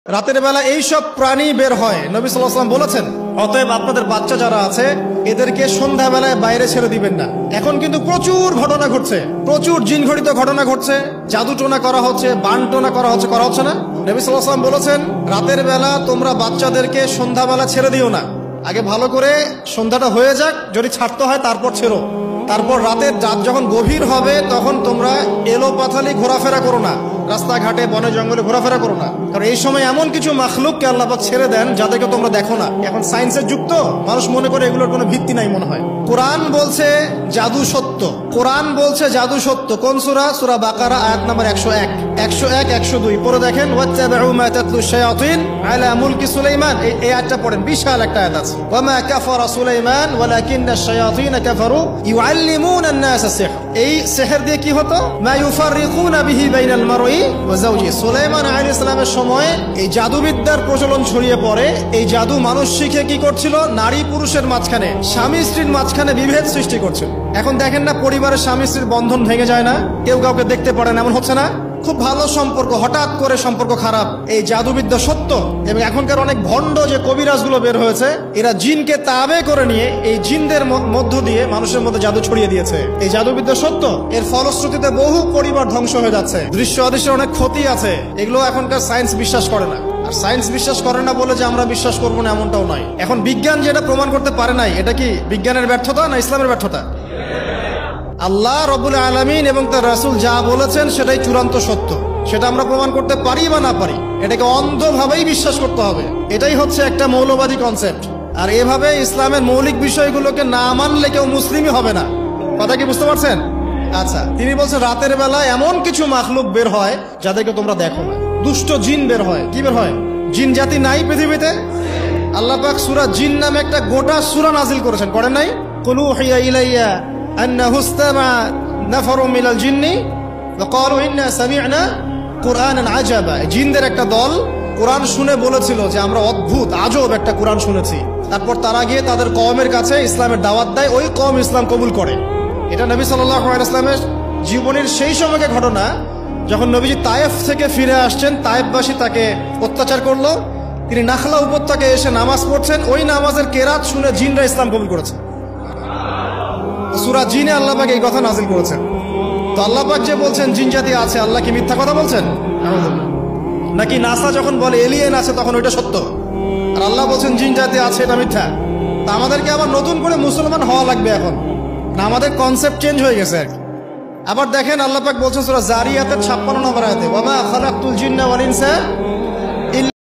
রাতের বেলা এই সব প্রাণী বের হয়, নবী সাল্লাল্লাহু আলাইহি ওয়াসাল্লাম বলেছেন, অতএব আপনাদের বাচ্চা যারা আছে এদেরকে সন্ধ্যাবেলায় বাইরে ছেড়ে দিবেন না। এখন কিন্তু প্রচুর ঘটনা ঘটছে, প্রচুর জিনঘটিত ঘটনা ঘটছে, জাদু টোনা করা হচ্ছে, বান টোনা করা হচ্ছে না। নবী সাল্লাল্লাহু আলাইহি ওয়াসাল্লাম বলেছেন, রাতের বেলা তোমরা বাচ্চাদেরকে সন্ধ্যাবেলা ছেড়ে দিও না, আগে ভালো করে সন্ধ্যাটা হয়ে যাক, যদি ছাড়তে হয় তারপর ছেড়ো। তারপর রাতের রাত যখন গভীর হবে তখন তোমরা এলোপাথালি ঘোরাফেরা করো না, রাস্তাঘাটে বনে জঙ্গলে ঘোরাফেরা করো না, কারণ এই সময় এমন কিছু মাখলুককে আল্লাহ পাক ছেড়ে দেন যাদেরকে তোমরা দেখো না। এখন সায়েন্সের যুগ তো, মানুষ মনে করে এগুলোর কোনো ভিত্তি নাই মনে হয়। কোরআন বলছে জাদু সত্য, কোরআন বলছে জাদু সত্য। কোন সূরা? সূরা বাকারা আয়াত নাম্বার 101, 101, 102 পড়ে দেখেন। ওয়াত্তাবিউ মা তাতলু শায়াতিন আলা মুলকি সুলাইমান, এই আয়াতটা পড়েন, বিশাল একটা আয়াত আছে। ওয়া মা কাফারা সুলাইমান ওয়ালাকিন্নাশ শায়াতিন কাফারু ইউআল্লিমুনা আন-নাস সিহর। এই সিহর দিয়ে কি হতো? মা ইউফাররিকুনা বিহি বাইনাল মারই ওয়া যাওজি। সুলাইমান আলাইহিস সালামের সময় এই জাদুবিদ্যার প্রচলন ছড়িয়ে পড়ে। এই জাদু মানুষ শিখে কি করছিল? নারী পুরুষের মাঝখানে, স্বামী স্ত্রীর মাঝখানে বিভেদ সৃষ্টি করছিল। এখন দেখেন না, পরিবারের স্বামী স্ত্রীর বন্ধন ভেঙে যায় না, কেউ কাউকে দেখতে পারে না, এমন হচ্ছে না? খুব ভালো সম্পর্ক হঠাৎ করে সম্পর্ক খারাপ। এই জাদুবিদ্যা সত্য। এবং এখনকার অনেক ভণ্ড যে কবিরাজগুলো বের হয়েছে, এরা জিনকে তাবে করে নিয়ে এই জিনদের মধ্য দিয়ে মানুষের মধ্যে জাদু ছড়িয়ে দিয়েছে। এই জাদুবিদ্যা সত্য। এর ফলশ্রুতিতে বহু পরিবার ধ্বংস হয়ে যাচ্ছে, দৃশ্য অদৃশ্যের অনেক ক্ষতি আছে। এগুলো এখনকার সায়েন্স বিশ্বাস করে না। আর সায়েন্স বিশ্বাস করে না বলে যে আমরা বিশ্বাস করবো না এমনটাও নয়। এখন বিজ্ঞান যেটা প্রমাণ করতে পারে নাই, এটা কি বিজ্ঞানের ব্যর্থতা না ইসলামের ব্যর্থতা? আল্লাহ রব্বুল আলামিন এবং তার রাসূল যা বলেছেন সেটাই চূড়ান্ত সত্য। সেটা আমরা প্রমাণ করতে পারি বা না পারি, এটাকে অন্ধভাবেই বিশ্বাস করতে হবে। এটাই হচ্ছে একটা মৌলবাদী কনসেপ্ট। আর এভাবে ইসলামের মৌলিক বিষয়গুলোকে না মানলে কেউ মুসলিমই হবে না। কথা কি বুঝতে পারছেন? আচ্ছা, তিনি বলছেন রাতের বেলা এমন কিছু মাখলুক বের হয় যাদেরকে তোমরা দেখো না। দুষ্ট জিন বের হয়। কি বের হয়? জিন জাতি নাই পৃথিবীতে? আল্লাহ পাক সূরা জিন নামে একটা গোটা সূরা নাজিল করেছেন, করেন নাই? কুল উহিয়া ইলাইয়া আন্নাহু ইসতামা নাফারুম মিনাল জিন্নি ওয়াকালু ইন্না সামি'না কুরআনান আজাবা। জিনদের একটা দল কোরআন শুনে বলেছিল যে আমরা অদ্ভুত আজব একটা কোরআন শুনেছি। তারপর তারা গিয়ে তাদের কওমের কাছে ইসলামের দাওয়াত দেয়, ওই কওম ইসলাম কবুল করে। এটা নবী সাল্লাল্লাহু আলাইহি ওয়াসাল্লামের জীবনের সেই সময়কার ঘটনা, যখন নবীজি তায়েফ থেকে ফিরে আসছেন। তায়েফবাসী তাকে অত্যাচার করলো, তিনি নাখলা উপত্যকায় এসে নামাজ পড়ছেন, ওই নামাজের কেরাত শুনে জিনরা ইসলাম কবুল করেছে। সূরা জিনে আল্লাহ পাক এই কথা নাজিল করেছেন। তো আল্লাহ পাক যে বলছেন জিন জাতি আছে, আল্লাহ কি মিথ্যা কথা বলছেন? নাকি নাসা যখন বলে এলিয়েন আছে তখন ওইটা সত্য, আর আল্লাহ বলছেন জিন জাতি আছে, এটা মিথ্যা? তা আমাদেরকে আবার নতুন করে মুসলমান হওয়া লাগবে এখন না? আমাদের কনসেপ্ট চেঞ্জ হয়ে গেছে। আবার দেখেন আল্লাহ পাক বলছেন সূরা জারিয়াতের 56 নম্বর আয়াতে, ওয়া মা খালাকতুল জিন্না ওয়াল ইনসা